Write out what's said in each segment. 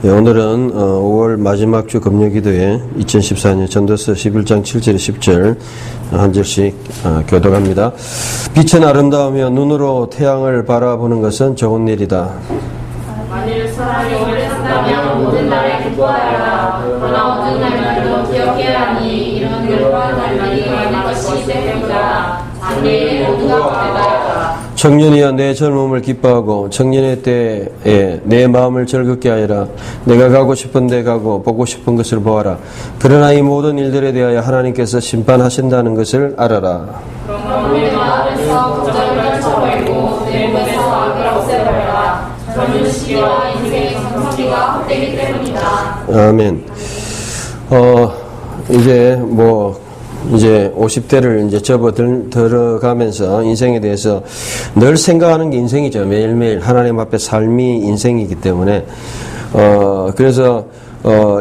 예, 오늘은 5월 마지막 주 금요기도에 2014년 전도서 11장 7절 10절 한 절씩 교독합니다. 빛은 아름다우며 눈으로 태양을 바라보는 것은 좋은 일이다. 만일 사람이 오래 산다면 모든 날에 기뻐하여라. 그러나 모든 날들도 기억해야 하니 이런 결과한 날이 많은 것이 때문이다. 장래에 모두가 받아라. 청년이여 내 젊음을 기뻐하고 청년의 때에 내 마음을 즐겁게 하여라. 내가 가고 싶은 데 가고 보고 싶은 것을 보아라. 그러나 이 모든 일들에 대하여 하나님께서 심판하신다는 것을 알아라. 그럼 내 마음에서 걱정을 떨쳐버리고 내 몸에서 악을 없애버려라. 젊은 시기와 인생의 정성기가 헛되기 때문이다. 아멘. 이제 50대를 이제 접어 들어가면서 인생에 대해서 늘 생각하는 게 인생이죠. 매일매일 하나님 앞에 삶이 인생이기 때문에 그래서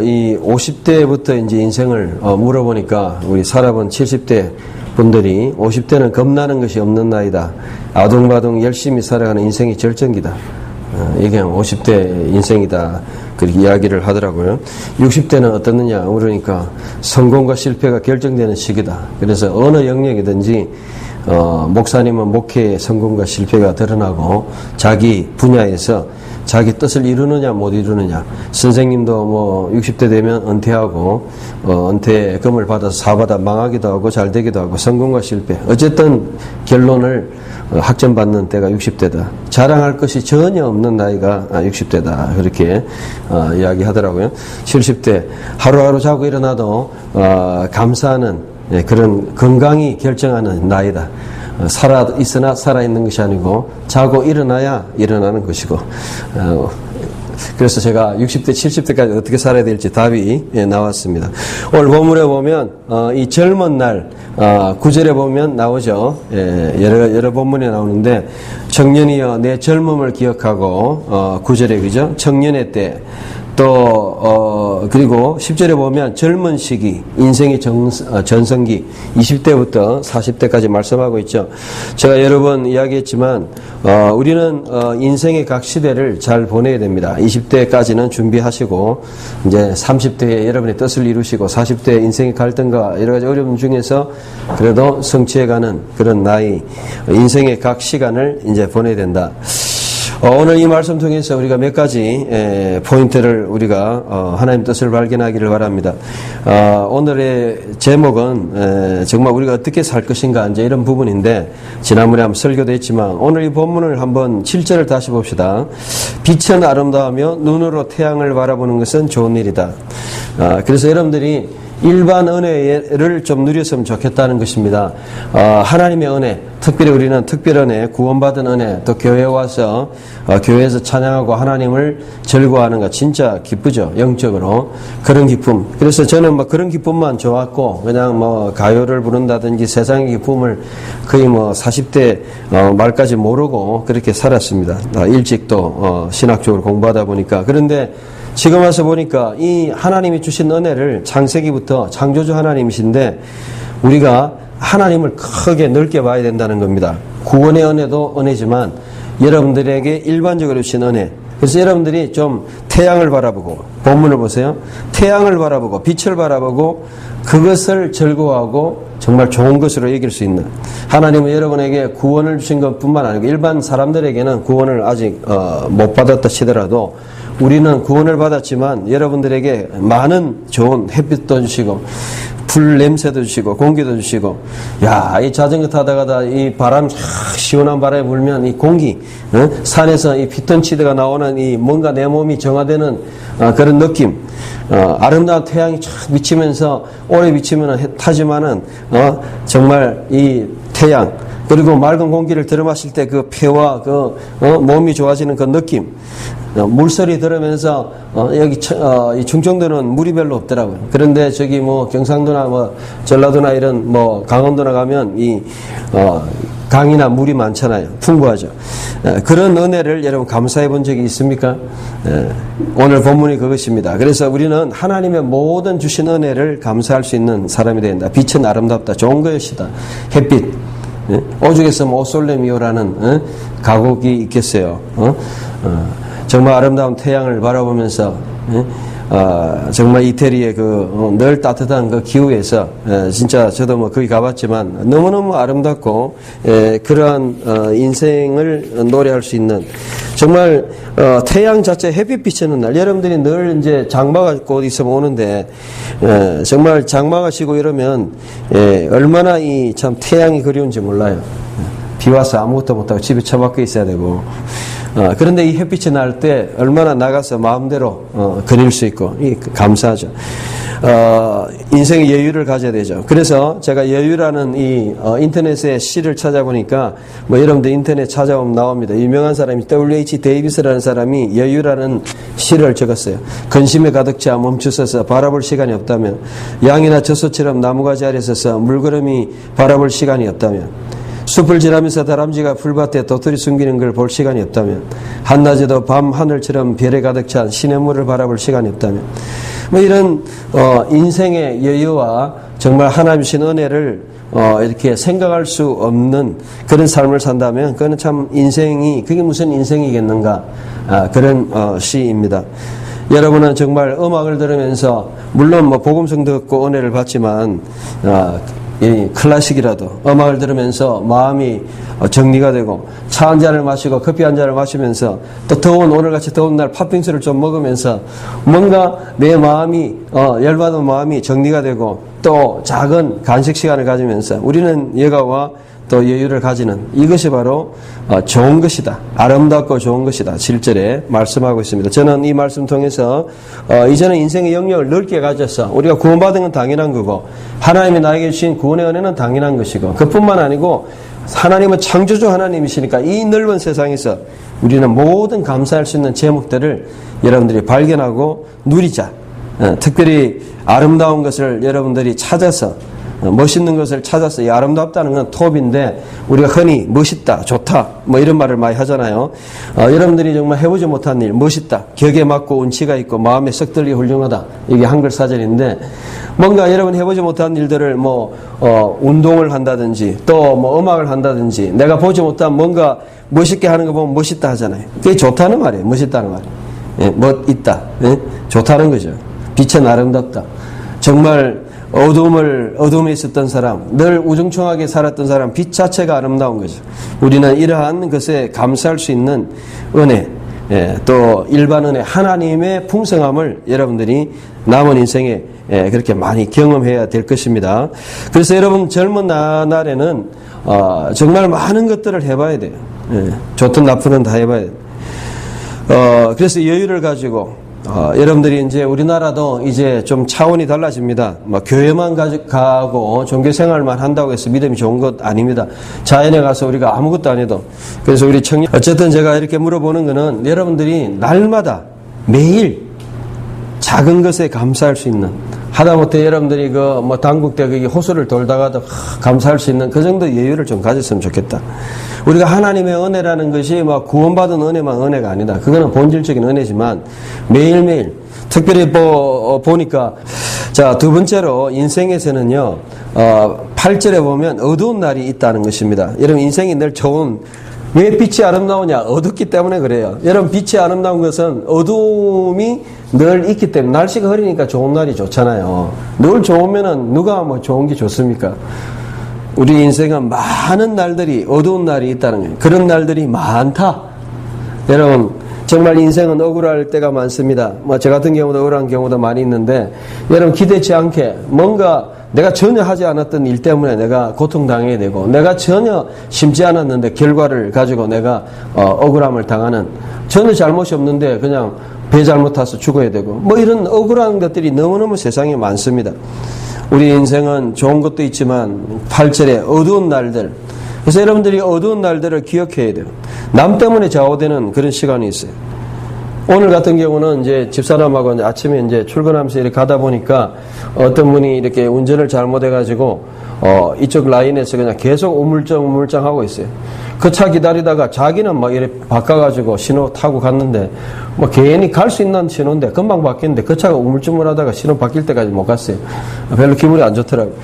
이 50대부터 이제 인생을 물어보니까 우리 살아본 70대 분들이 50대는 겁나는 것이 없는 나이다. 아둥바둥 열심히 살아가는 인생이 절정기다. 이게 50대 인생이다. 그렇게 이야기를 하더라고요. 60대는 어떻느냐 그러니까 성공과 실패가 결정되는 시기다. 그래서 어느 영역이든지 목사님은 목회의 성공과 실패가 드러나고 자기 분야에서 자기 뜻을 이루느냐 못 이루느냐. 선생님도 60대 되면 은퇴하고 은퇴금을 받아서 사업하다 망하기도 하고 잘 되기도 하고 성공과 실패. 어쨌든 결론을 학점받는 때가 60대다. 자랑할 것이 전혀 없는 나이가 60대다. 그렇게 이야기하더라고요. 70대 하루하루 자고 일어나도 감사하는 그런 건강이 결정하는 나이다. 살아있으나 살아있는 것이 아니고 자고 일어나야 일어나는 것이고 그래서 제가 60대 70대까지 어떻게 살아야 될지 답이 나왔습니다. 오늘 본문에 보면 이 젊은 날 9절에 보면 나오죠. 여러 본문에 나오는데 청년이여 내 젊음을 기억하고 9절에 그죠? 청년의 때 또 그리고 10절에 보면 젊은 시기, 인생의 전성기 20대부터 40대까지 말씀하고 있죠. 제가 여러 번 이야기했지만 우리는 인생의 각 시대를 잘 보내야 됩니다. 20대까지는 준비하시고 이제 30대에 여러분의 뜻을 이루시고 40대 인생의 갈등과 여러 가지 어려움 중에서 그래도 성취해가는 그런 나이, 인생의 각 시간을 이제 보내야 된다. 오늘 이 말씀 통해서 우리가 몇 가지 포인트를 우리가 하나님 뜻을 발견하기를 바랍니다. 오늘의 제목은 정말 우리가 어떻게 살 것인가 이제 이런 부분인데 지난번에 한번 설교도 했지만 오늘 이 본문을 한번 7절을 다시 봅시다. 빛은 아름다우며 눈으로 태양을 바라보는 것은 좋은 일이다. 그래서 여러분들이 일반 은혜를 좀 누렸으면 좋겠다는 것입니다. 하나님의 은혜, 특별히 우리는 특별 은혜, 구원받은 은혜, 또 교회에 와서 교회에서 찬양하고 하나님을 즐거워하는 거 진짜 기쁘죠. 영적으로 그런 기쁨. 그래서 저는 그런 기쁨만 좋았고 그냥 가요를 부른다든지 세상의 기쁨을 거의 40대 말까지 모르고 그렇게 살았습니다. 일찍 또 신학적으로 공부하다 보니까. 그런데 지금 와서 보니까 이 하나님이 주신 은혜를 창세기부터 창조주 하나님이신데 우리가 하나님을 크게 넓게 봐야 된다는 겁니다. 구원의 은혜도 은혜지만 여러분들에게 일반적으로 주신 은혜. 그래서 여러분들이 좀 태양을 바라보고 본문을 보세요. 태양을 바라보고 빛을 바라보고 그것을 즐거워하고 정말 좋은 것으로 여길 수 있는 하나님은 여러분에게 구원을 주신 것뿐만 아니고 일반 사람들에게는 구원을 아직 못 받았다 치더라도 우리는 구원을 받았지만 여러분들에게 많은 좋은 햇빛도 주시고 불 냄새도 주시고 공기도 주시고 이 자전거 타다가 이 바람 시원한 바람이 불면 이 공기 산에서 이 피톤치드가 나오는 이 뭔가 내 몸이 정화되는 그런 느낌 아름다운 태양이 쫙 비치면서 오래 비치면 타지만은 정말 이 태양 그리고 맑은 공기를 들어마실 때 그 폐와 몸이 좋아지는 그 느낌 물소리 들으면서 여기 이 충청도는 물이 별로 없더라고요. 그런데 저기 경상도나 전라도나 이런 강원도나 가면 이 강이나 물이 많잖아요. 풍부하죠. 그런 은혜를 여러분 감사해 본 적이 있습니까? 오늘 본문이 그것입니다. 그래서 우리는 하나님의 모든 주신 은혜를 감사할 수 있는 사람이 된다. 빛은 아름답다. 좋은 것이다. 햇빛. 오죽에서 오솔레미오라는 가곡이 있겠어요. 정말 아름다운 태양을 바라보면서 정말 이태리의 늘 따뜻한 그 기후에서 진짜 저도 뭐 거기 가봤지만 너무너무 아름답고 그러한 인생을 노래할 수 있는 정말 태양 자체 햇빛 비치는 날 여러분들이 늘 이제 장마가 곧 있으면 오는데 정말 장마가 지고 이러면 얼마나 이 참 태양이 그리운지 몰라요. 비 와서 아무것도 못하고 집에 처박혀 있어야 되고 그런데 이 햇빛이 날 때 얼마나 나가서 마음대로 그릴 수 있고 감사하죠. 인생의 여유를 가져야 되죠. 그래서 제가 여유라는 이 인터넷에 시를 찾아보니까 뭐 여러분들 인터넷 찾아보면 나옵니다. 유명한 사람이 W.H. 데이비스라는 사람이 여유라는 시를 적었어요. 근심에 가득 차 멈추서서 바라볼 시간이 없다면, 양이나 젖소처럼 나무가지 아래 서서 물걸음이 바라볼 시간이 없다면, 숲을 지나면서 다람쥐가 풀밭에 도토리 숨기는 걸 볼 시간이 없다면, 한낮에도 밤 하늘처럼 별에 가득 찬 시냇물을 바라볼 시간이 없다면, 뭐 이런 인생의 여유와 정말 하나님 주신 은혜를 이렇게 생각할 수 없는 그런 삶을 산다면 그거는 참 인생이 그게 무슨 인생이겠는가 그런 시입니다. 여러분은 정말 음악을 들으면서 물론 뭐 복음성 듣고 은혜를 받지만 이 클래식이라도 음악을 들으면서 마음이 정리가 되고 차 한 잔을 마시고 커피 한 잔을 마시면서 또 더운 오늘같이 더운 날 팥빙수를 좀 먹으면서 뭔가 내 마음이 열받은 마음이 정리가 되고 또 작은 간식 시간을 가지면서 우리는 여가와 또 여유를 가지는 이것이 바로 좋은 것이다. 아름답고 좋은 것이다. 7절에 말씀하고 있습니다. 저는 이 말씀 통해서 이제는 인생의 영역을 넓게 가져서 우리가 구원받은 건 당연한 거고 하나님이 나에게 주신 구원의 은혜는 당연한 것이고 그뿐만 아니고 하나님은 창조주 하나님이시니까 이 넓은 세상에서 우리는 모든 감사할 수 있는 제목들을 여러분들이 발견하고 누리자. 특별히 아름다운 것을 여러분들이 찾아서 멋있는 것을 찾아서 이 아름답다는 건 톱인데 우리가 흔히 멋있다, 좋다 뭐 이런 말을 많이 하잖아요. 여러분들이 정말 해보지 못한 일, 멋있다, 격에 맞고 운치가 있고 마음에 썩 들리 훌륭하다 이게 한글 사전인데 뭔가 여러분 해보지 못한 일들을 뭐 운동을 한다든지 또 뭐 음악을 한다든지 내가 보지 못한 뭔가 멋있게 하는 거 보면 멋있다 하잖아요. 그게 좋다는 말이에요. 멋있다는 말이에요. 예, 멋있다, 예? 좋다는 거죠. 빛은 아름답다. 정말 어둠에 있었던 사람, 늘 우중충하게 살았던 사람, 빛 자체가 아름다운 거죠. 우리는 이러한 것에 감사할 수 있는 은혜, 또 일반 은혜, 하나님의 풍성함을 여러분들이 남은 인생에 그렇게 많이 경험해야 될 것입니다. 그래서 여러분 젊은 날에는 정말 많은 것들을 해봐야 돼요. 좋든 나쁘든 다 해봐야 돼요. 그래서 여유를 가지고 여러분들이 이제 우리나라도 이제 좀 차원이 달라집니다. 뭐 교회만 가고 종교 생활만 한다고 해서 믿음이 좋은 것 아닙니다. 자연에 가서 우리가 아무것도 안 해도. 그래서 우리 청년 어쨌든 제가 이렇게 물어보는 거는 여러분들이 날마다 매일 작은 것에 감사할 수 있는 하다못해 여러분들이 뭐 당국대 거기 호수를 돌다가도 감사할 수 있는 그 정도 여유를 좀 가졌으면 좋겠다. 우리가 하나님의 은혜라는 것이 막 구원받은 은혜만 은혜가 아니다. 그거는 본질적인 은혜지만 매일매일 특별히 보니까 자, 두 번째로 인생에서는요 8절에 보면 어두운 날이 있다는 것입니다. 여러분 인생이 늘 좋은 왜 빛이 아름다우냐? 어둡기 때문에 그래요. 여러분 빛이 아름다운 것은 어두움이 늘 있기 때문에 날씨가 흐리니까 좋은 날이 좋잖아요. 늘 좋으면은 누가 뭐 좋은 게 좋습니까? 우리 인생은 많은 날들이 어두운 날이 있다는 거예요. 그런 날들이 많다. 여러분 정말 인생은 억울할 때가 많습니다. 뭐 저 같은 경우도 억울한 경우도 많이 있는데 여러분 기대치 않게 뭔가 내가 전혀 하지 않았던 일 때문에 내가 고통당해야 되고 내가 전혀 심지 않았는데 결과를 가지고 내가 억울함을 당하는 전혀 잘못이 없는데 그냥 배 잘못 타서 죽어야 되고 뭐 이런 억울한 것들이 너무너무 세상에 많습니다. 우리 인생은 좋은 것도 있지만 8절에 어두운 날들 그래서 여러분들이 어두운 날들을 기억해야 돼요. 남 때문에 좌우되는 그런 시간이 있어요. 오늘 같은 경우는 이제 집사람하고 아침에 이제 출근하면서 이렇게 가다 보니까 어떤 분이 이렇게 운전을 잘못해가지고 이쪽 라인에서 그냥 계속 우물쩡 하고 있어요. 그 차 기다리다가 자기는 막 이렇게 바꿔가지고 신호 타고 갔는데 뭐 괜히 갈 수 있는 신호인데 금방 바뀌는데 그 차가 우물쭈물하다가 신호 바뀔 때까지 못 갔어요. 별로 기분이 안 좋더라고요.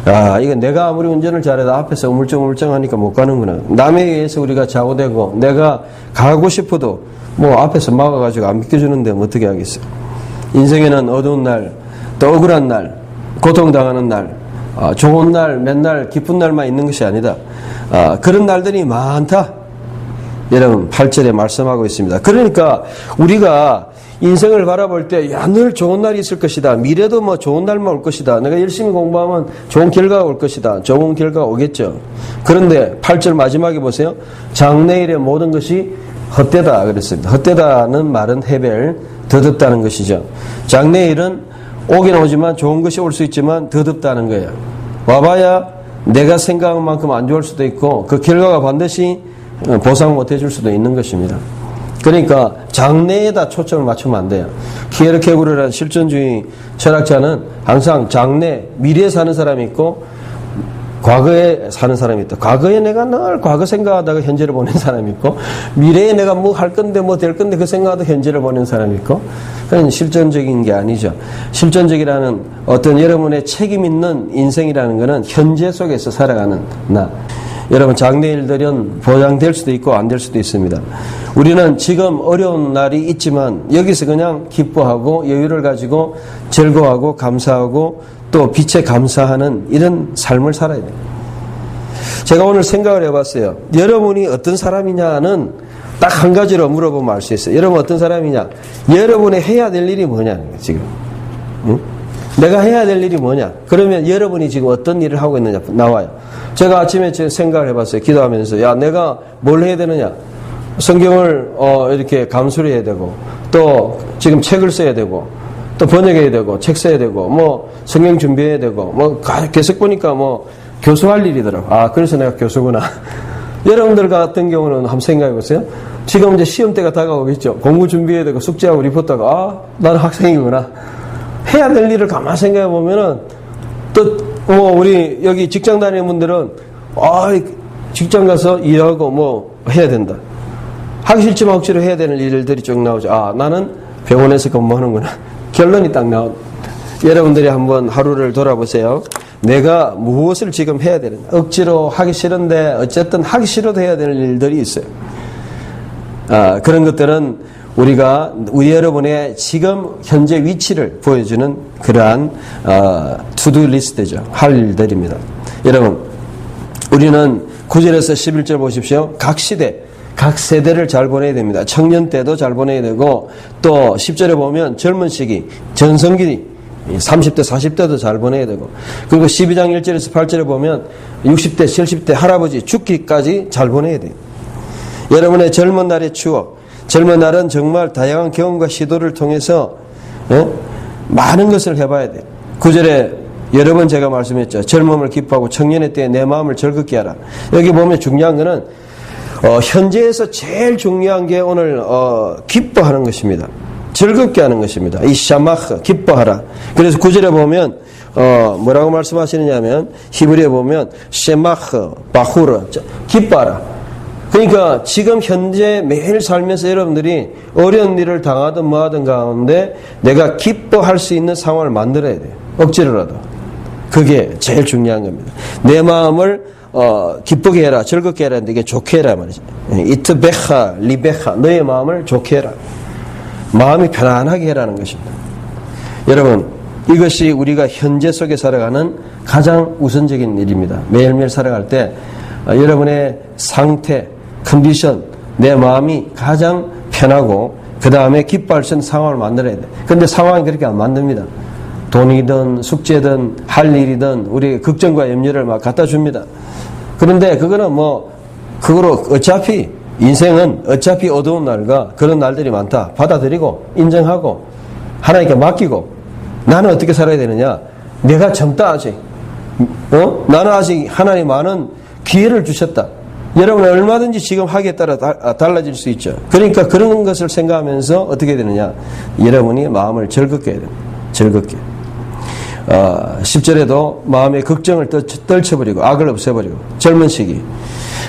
아, 이거 내가 아무리 운전을 잘해도 앞에서 우물쩡 하니까 못 가는구나. 남에 의해서 우리가 좌우되고 내가 가고 싶어도 뭐 앞에서 막아가지고 안 비켜주는데 어떻게 하겠어요. 인생에는 어두운 날, 또 억울한 날, 고통당하는 날, 좋은 날, 맨날 기쁜 날만 있는 것이 아니다. 그런 날들이 많다. 여러분 8절에 말씀하고 있습니다. 그러니까 우리가 인생을 바라볼 때 늘 좋은 날이 있을 것이다. 미래도 뭐 좋은 날만 올 것이다. 내가 열심히 공부하면 좋은 결과가 올 것이다. 좋은 결과가 오겠죠. 그런데 8절 마지막에 보세요. 장래일의 모든 것이 헛되다 그랬습니다. 헛되다는 말은 해벨, 더덥다는 것이죠. 장래일은 오긴 오지만 좋은 것이 올 수 있지만 더덥다는 거예요. 와봐야 내가 생각한 만큼 안 좋을 수도 있고 그 결과가 반드시 보상 못 해줄 수도 있는 것입니다. 그러니까 장래에다 초점을 맞추면 안 돼요. 키에르케고르라는 실존주의 철학자는 항상 장래, 미래에 사는 사람이 있고 과거에 사는 사람이 있다. 과거에 내가 늘 과거 생각하다가 현재를 보낸 사람이 있고 미래에 내가 뭐 할 건데 뭐 될 건데 그 생각하다 현재를 보낸 사람이 있고 그건 실존적인 게 아니죠. 실존적이라는 어떤 여러분의 책임 있는 인생이라는 것은 현재 속에서 살아가는 나. 여러분 장래일들은 보장될 수도 있고 안 될 수도 있습니다. 우리는 지금 어려운 날이 있지만 여기서 그냥 기뻐하고 여유를 가지고 즐거워하고 감사하고 또 빛에 감사하는 이런 삶을 살아야 돼요. 제가 오늘 생각을 해봤어요. 여러분이 어떤 사람이냐는 딱 한 가지로 물어보면 알 수 있어요. 여러분 어떤 사람이냐? 여러분이 해야 될 일이 뭐냐 지금. 응? 내가 해야 될 일이 뭐냐? 그러면 여러분이 지금 어떤 일을 하고 있느냐 나와요. 제가 아침에 생각을 해봤어요. 기도하면서 야 내가 뭘 해야 되느냐? 성경을 이렇게 감수를 해야 되고 또 지금 책을 써야 되고 또 번역해야 되고 책 써야 되고 뭐 성경 준비해야 되고 뭐 계속 보니까 뭐 교수할 일이더라고. 그래서 내가 교수구나. 여러분들 같은 경우는 한번 생각해 보세요. 지금 이제 시험 때가 다가오겠죠. 공부 준비해야 되고 숙제하고 리포트하고 나는 학생이구나. 해야 될 일을 가만히 생각해 보면은 또 우리 여기 직장 다니는 분들은 직장 가서 일하고 뭐 해야 된다. 하기 싫지만 억지로 해야 되는 일들이 쭉 나오죠. 나는 병원에서 근무하는구나. 결론이 딱 나온. 여러분들이 한번 하루를 돌아보세요. 내가 무엇을 지금 해야 되는가. 억지로 하기 싫은데 어쨌든 하기 싫어도 해야 되는 일들이 있어요. 그런 것들은 우리가 우리 여러분의 지금 현재 위치를 보여주는 그러한 투두 리스트죠. 할 일들입니다. 여러분 우리는 9절에서 11절 보십시오. 각 시대 각 세대를 잘 보내야 됩니다. 청년 때도 잘 보내야 되고 또 10절에 보면 젊은 시기 전성기 30대 40대도 잘 보내야 되고 그리고 12장 1절에서 8절에 보면 60대 70대 할아버지 죽기까지 잘 보내야 돼요. 여러분의 젊은 날의 추억, 젊은 날은 정말 다양한 경험과 시도를 통해서 많은 것을 해봐야 돼요. 9절에 여러 번 제가 말씀했죠. 젊음을 기뻐하고 청년의 때에 내 마음을 즐겁게 하라. 여기 보면 중요한 거는 현재에서 제일 중요한 게 오늘 기뻐하는 것입니다. 즐겁게 하는 것입니다. 이 샤마흐 기뻐하라. 그래서 9절에 보면 뭐라고 말씀하시느냐면 히브리에 보면 쉐마흐 바후르 기뻐하라. 그러니까 지금 현재 매일 살면서 여러분들이 어려운 일을 당하든 뭐하든 가운데 내가 기뻐할 수 있는 상황을 만들어야 돼요. 억지로라도. 그게 제일 중요한 겁니다. 내 마음을 기쁘게 해라, 즐겁게 해라 하는데 이게 좋게 해라 말이죠. 이트베하, 리베하, 너의 마음을 좋게 해라. 마음이 편안하게 해라는 것입니다. 여러분, 이것이 우리가 현재 속에 살아가는 가장 우선적인 일입니다. 매일매일 살아갈 때 여러분의 상태, 컨디션, 내 마음이 가장 편하고 그 다음에 기뻐할 수 있는 상황을 만들어야 돼. 그런데 상황이 그렇게 안 만듭니다. 돈이든 숙제든 할 일이든 우리 걱정과 염려를 막 갖다 줍니다. 그런데 그거는 그거로 어차피 인생은 어차피 어두운 날과 그런 날들이 많다. 받아들이고 인정하고 하나님께 맡기고 나는 어떻게 살아야 되느냐? 내가 젊다 아직. 나는 아직 하나님 많은 기회를 주셨다. 여러분은 얼마든지 지금 하기에 따라 달라질 수 있죠. 그러니까 그런 것을 생각하면서 어떻게 되느냐? 여러분이 마음을 즐겁게 해야 됩니다. 즐겁게. 10절에도 마음의 걱정을 떨쳐버리고 악을 없애버리고 젊은 시기.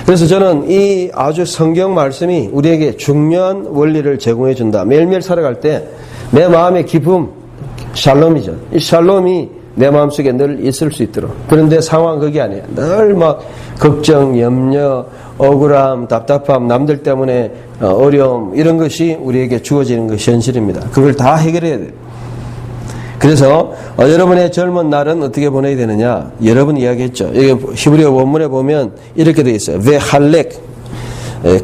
그래서 저는 이 아주 성경 말씀이 우리에게 중요한 원리를 제공해 준다. 매일매일 살아갈 때 내 마음의 기쁨, 샬롬이죠. 이 샬롬이 내 마음속에 늘 있을 수 있도록. 그런데 상황 그게 아니에요. 늘 걱정, 염려, 억울함, 답답함, 남들 때문에 어려움 이런 것이 우리에게 주어지는 것이 현실입니다. 그걸 다 해결해야 돼요. 그래서 여러분의 젊은 날은 어떻게 보내야 되느냐? 여러분 이야기했죠. 여기 히브리어 원문에 보면 이렇게 되어 있어요. 베 할렉,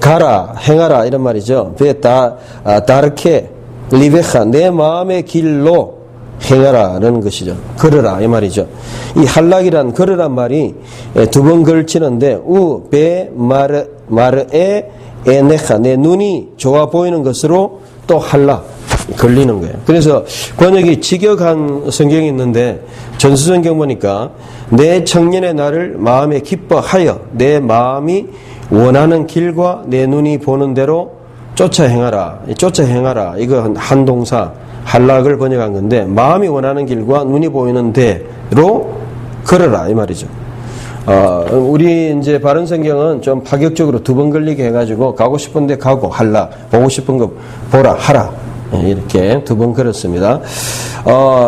가라, 행하라 이런 말이죠. 베 다르케 리베카, 내 마음의 길로 행하라는 것이죠. 걸으라 이 말이죠. 이 할락이란 걸으란 말이 두 번 걸치는데 베 마르에 에네카, 내 눈이 좋아 보이는 것으로 또 할락 걸리는 거예요. 그래서 번역이 직역한 성경이 있는데 전수성경 보니까 내 청년의 날을 마음에 기뻐하여 내 마음이 원하는 길과 내 눈이 보는 대로 쫓아 행하라. 쫓아 행하라. 이거 한 동사 할락을 번역한 건데 마음이 원하는 길과 눈이 보이는 대로 걸어라 이 말이죠. 우리 이제 바른 성경은 좀 파격적으로 두 번 걸리게 해가지고 가고 싶은데 가고 할락, 보고 싶은 거 보라 하라. 이렇게 두 번 걸었습니다.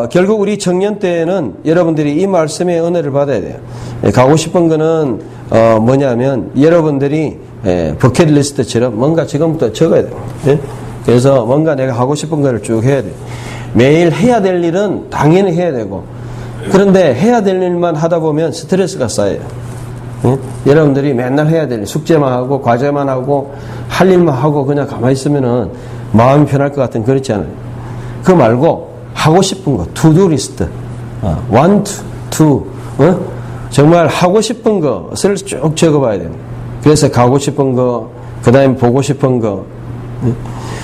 결국 우리 청년 때는 여러분들이 이 말씀의 은혜를 받아야 돼요. 가고 싶은 거는 뭐냐면 여러분들이 버킷리스트처럼 뭔가 지금부터 적어야 돼요. 그래서 뭔가 내가 하고 싶은 거를 쭉 해야 돼요. 매일 해야 될 일은 당연히 해야 되고 그런데 해야 될 일만 하다 보면 스트레스가 쌓여요. 여러분들이 맨날 해야 될 일, 숙제만 하고 과제만 하고 할 일만 하고 그냥 가만히 있으면은 마음이 편할 것 같은 그렇지 않아요. 그거 말고 하고 싶은 거, 투두 리스트, want to, 정말 하고 싶은 것을 쭉 적어봐야 돼요. 그래서 가고 싶은 거, 그 다음에 보고 싶은 거.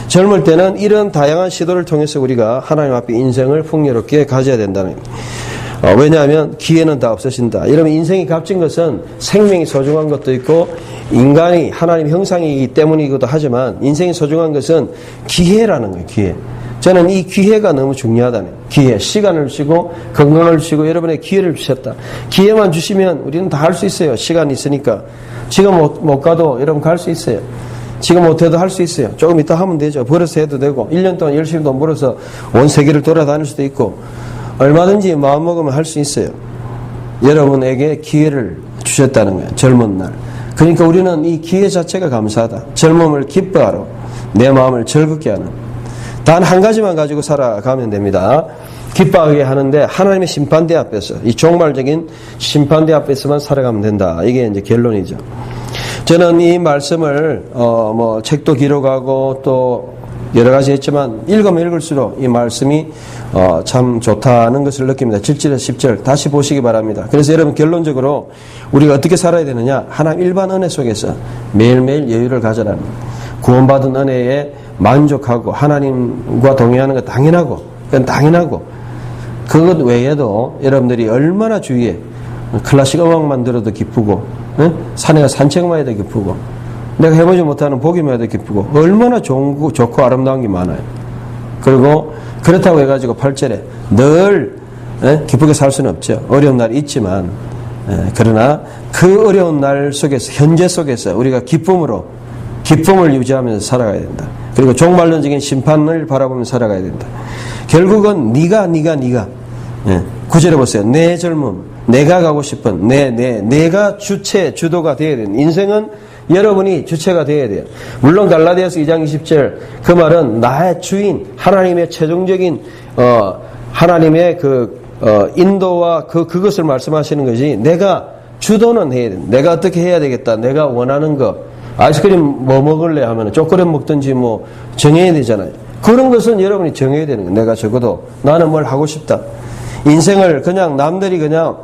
젊을 때는 이런 다양한 시도를 통해서 우리가 하나님 앞에 인생을 풍요롭게 가져야 된다는 거예요. 왜냐하면 기회는 다 없어진다. 여러분 인생이 값진 것은 생명이 소중한 것도 있고 인간이 하나님 형상이기 때문이기도 하지만 인생이 소중한 것은 기회라는 거예요. 기회. 저는 이 기회가 너무 중요하다는 거예요. 기회. 시간을 주시고 건강을 주시고 여러분의 기회를 주셨다. 기회만 주시면 우리는 다 할 수 있어요. 시간이 있으니까. 지금 못 가도 여러분 갈 수 있어요. 지금 못해도 할 수 있어요. 조금 이따 하면 되죠. 벌어서 해도 되고 1년 동안 열심히 돈 벌어서 온 세계를 돌아다닐 수도 있고 얼마든지 마음먹으면 할 수 있어요. 여러분에게 기회를 주셨다는 거예요. 젊은 날. 그러니까 우리는 이 기회 자체가 감사하다. 젊음을 기뻐하러 내 마음을 즐겁게 하는 단 한 가지만 가지고 살아가면 됩니다. 기뻐하게 하는데 하나님의 심판대 앞에서 이 종말적인 심판대 앞에서만 살아가면 된다. 이게 이제 결론이죠. 저는 이 말씀을 책도 기록하고 또 여러 가지 했지만 읽으면 읽을수록 이 말씀이 참 좋다는 것을 느낍니다. 7절에서 10절 다시 보시기 바랍니다. 그래서 여러분 결론적으로 우리가 어떻게 살아야 되느냐? 하나님 일반 은혜 속에서 매일매일 여유를 가져라는 구원받은 은혜에 만족하고 하나님과 동행하는 것 당연하고 그건 당연하고 그것 외에도 여러분들이 얼마나 주위에 클래식 음악만 들어도 기쁘고 산에 가 산책만 해도 기쁘고 내가 해보지 못하는 보기만 해도 기쁘고 얼마나 좋고 아름다운 게 많아요. 그리고 그렇다고 해가지고 8절에 늘 기쁘게 살 수는 없죠. 어려운 날이 있지만 그러나 그 어려운 날 속에서 현재 속에서 우리가 기쁨을 유지하면서 살아가야 된다. 그리고 종말론적인 심판을 바라보면서 살아가야 된다. 결국은 네가 9절에 보세요. 내 젊음, 내가 가고 싶은 내가 주도가 되어야 되는 인생은 여러분이 주체가 되어야 돼요. 물론 갈라디아서 2장 20절 그 말은 나의 주인 하나님의 최종적인 하나님의 인도와 그것을 말씀하시는 거지 내가 주도는 해야 된다. 내가 어떻게 해야 되겠다. 내가 원하는 거 아이스크림 뭐 먹을래 하면 초콜릿 먹든지 뭐 정해야 되잖아요. 그런 것은 여러분이 정해야 되는 거예요. 내가 적어도 나는 뭘 하고 싶다. 인생을 그냥 남들이 그냥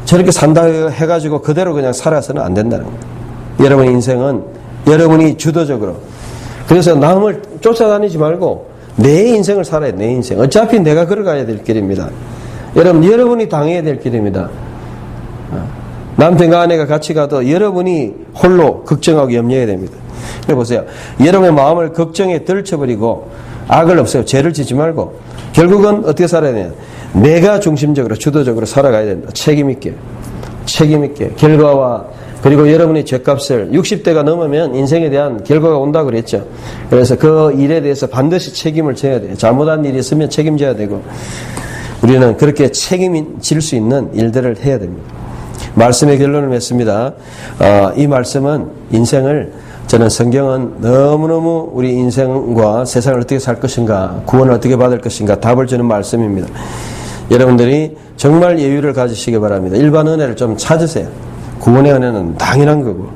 저렇게 산다 해가지고 그대로 그냥 살아서는 안 된다는 거예요. 여러분 인생은 여러분이 주도적으로 그래서 남을 쫓아다니지 말고 내 인생을 살아야 돼. 내 인생. 어차피 내가 걸어가야 될 길입니다. 여러분이 당해야 될 길입니다. 남편과 아내가 같이 가도 여러분이 홀로 걱정하고 염려해야 됩니다. 보세요. 여러분의 마음을 걱정에 들쳐버리고 악을 없애고 죄를 짓지 말고 결국은 어떻게 살아야 되냐. 내가 중심적으로 주도적으로 살아가야 된다. 책임있게 결과와 그리고 여러분의 죄값을 60대가 넘으면 인생에 대한 결과가 온다고 그랬죠. 그래서 그 일에 대해서 반드시 책임을 져야 돼요. 잘못한 일이 있으면 책임져야 되고 우리는 그렇게 책임질 수 있는 일들을 해야 됩니다. 말씀의 결론을 맺습니다. 이 말씀은 인생을 저는 성경은 너무너무 우리 인생과 세상을 어떻게 살 것인가, 구원을 어떻게 받을 것인가 답을 주는 말씀입니다. 여러분들이 정말 여유를 가지시기 바랍니다. 일반 은혜를 좀 찾으세요. 구원의 은혜는 당연한 거고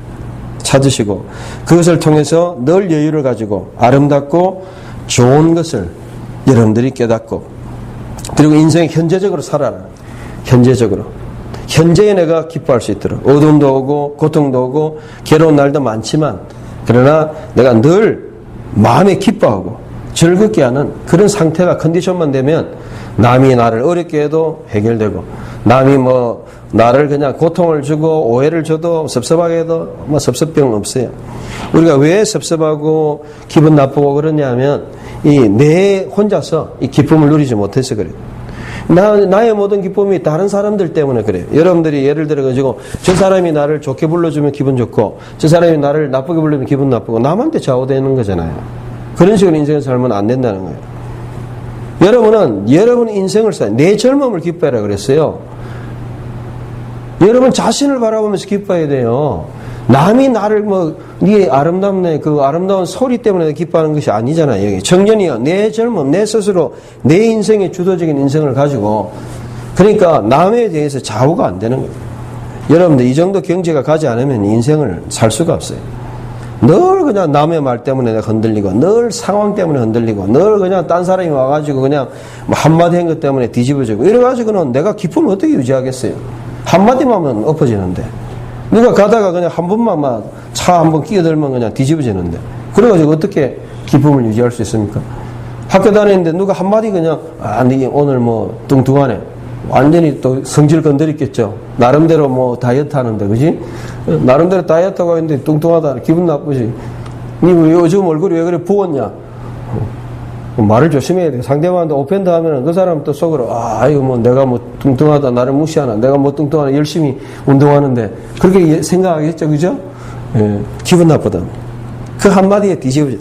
찾으시고 그것을 통해서 늘 여유를 가지고 아름답고 좋은 것을 여러분들이 깨닫고 그리고 인생에 현재적으로 살아라. 현재적으로. 현재에 내가 기뻐할 수 있도록 어둠도 오고 고통도 오고 괴로운 날도 많지만 그러나 내가 늘 마음에 기뻐하고 즐겁게 하는 그런 상태가 컨디션만 되면 남이 나를 어렵게 해도 해결되고 남이 나를 그냥 고통을 주고 오해를 줘도 섭섭하게 해도 섭섭병 없어요. 우리가 왜 섭섭하고 기분 나쁘고 그러냐면 내 혼자서 이 기쁨을 누리지 못해서 그래요. 나의 모든 기쁨이 다른 사람들 때문에 그래요. 여러분들이 예를 들어가지고 저 사람이 나를 좋게 불러주면 기분 좋고 저 사람이 나를 나쁘게 불러주면 기분 나쁘고 남한테 좌우되는 거잖아요. 그런 식으로 인생을 살면 안 된다는 거예요. 여러분은 여러분 인생을 내 젊음을 기뻐해라 그랬어요. 여러분 자신을 바라보면서 기뻐해야 돼요. 남이 나를 네 아름답네 그 아름다운 소리 때문에 기뻐하는 것이 아니잖아요. 여기 청년이요. 내 젊음, 내 스스로 내 인생의 주도적인 인생을 가지고 그러니까 남에 대해서 좌우가 안 되는 거예요. 여러분들 이 정도 경제가 가지 않으면 인생을 살 수가 없어요. 늘 그냥 남의 말 때문에 내가 흔들리고 늘 상황 때문에 흔들리고 늘 그냥 딴 사람이 와가지고 그냥 한마디 한 것 때문에 뒤집어지고 이래가지고는 내가 기쁨을 어떻게 유지하겠어요. 한마디만 하면 엎어지는데 누가 가다가 그냥 한 번만 차 한 번 끼어들면 그냥 뒤집어지는데 그래가지고 어떻게 기쁨을 유지할 수 있습니까? 학교 다니는데 누가 한마디 그냥 네 오늘 뚱뚱하네 완전히 또 성질 건드렸겠죠. 나름대로 다이어트 하는데 그지? 나름대로 다이어트하고 있는데 뚱뚱하다 기분 나쁘지. 니 요즘 얼굴이 왜 그래 부었냐? 말을 조심해야 돼. 상대방한테 오펜드 하면은 그 사람 또 속으로 이거 내가 뚱뚱하다 나를 무시하나 내가 뚱뚱하나 열심히 운동하는데 그렇게 생각하겠죠. 그죠? 예, 기분 나쁘다. 그 한마디에 뒤집어져.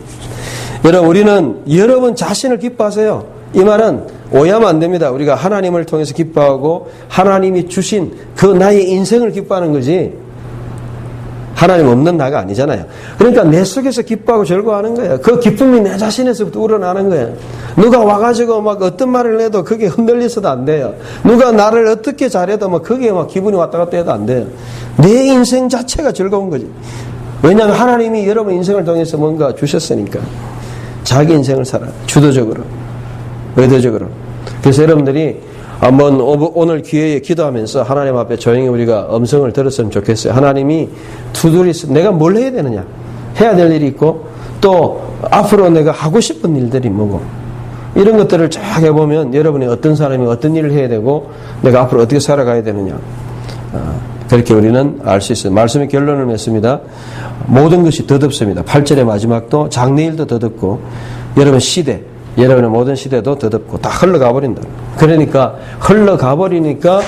여러분 우리는 여러분 자신을 기뻐하세요. 이 말은 오해하면 안 됩니다. 우리가 하나님을 통해서 기뻐하고 하나님이 주신 그 나의 인생을 기뻐하는 거지 하나님 없는 나가 아니잖아요. 그러니까 내 속에서 기뻐하고 즐거워하는 거예요. 그 기쁨이 내 자신에서부터 우러나는 거예요. 누가 와가지고 어떤 말을 해도 그게 흔들려서도 안 돼요. 누가 나를 어떻게 잘해도 그게 기분이 왔다 갔다 해도 안 돼요. 내 인생 자체가 즐거운 거지. 왜냐하면 하나님이 여러분 인생을 통해서 뭔가 주셨으니까. 자기 인생을 살아. 주도적으로. 의도적으로. 그래서 여러분들이 한번 오늘 기회에 기도하면서 하나님 앞에 조용히 우리가 음성을 들었으면 좋겠어요. 하나님이 투두리스 내가 뭘 해야 되느냐 해야 될 일이 있고 또 앞으로 내가 하고 싶은 일들이 뭐고 이런 것들을 쫙 해보면 여러분이 어떤 사람이 어떤 일을 해야 되고 내가 앞으로 어떻게 살아가야 되느냐 그렇게 우리는 알 수 있어요. 말씀의 결론을 맺습니다. 모든 것이 더덥습니다. 8절의 마지막도 장래일도 더덥고 여러분 시대 여러분의 모든 시대도 더덥고 다 흘러가 버린다. 그러니까 흘러가 버리니까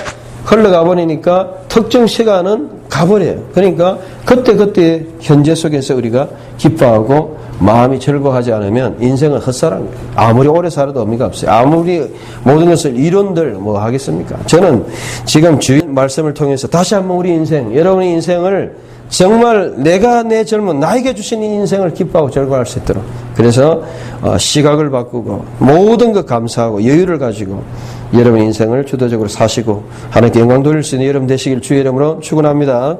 특정 시간은 가버려요. 그러니까 그때 현재 속에서 우리가 기뻐하고 마음이 즐거워하지 않으면 인생은 헛살한 거예요. 아무리 오래 살아도 의미가 없어요. 아무리 모든 것을 이론들 하겠습니까? 저는 지금 주일 말씀을 통해서 다시 한번 우리 인생, 여러분의 인생을 정말 내가 내 젊은 나에게 주신 이 인생을 기뻐하고 즐거워할 수 있도록 그래서 시각을 바꾸고 모든 것 감사하고 여유를 가지고 여러분의 인생을 주도적으로 사시고 하나님께 영광 돌릴 수 있는 여러분 되시길 주의 이름으로 축원합니다.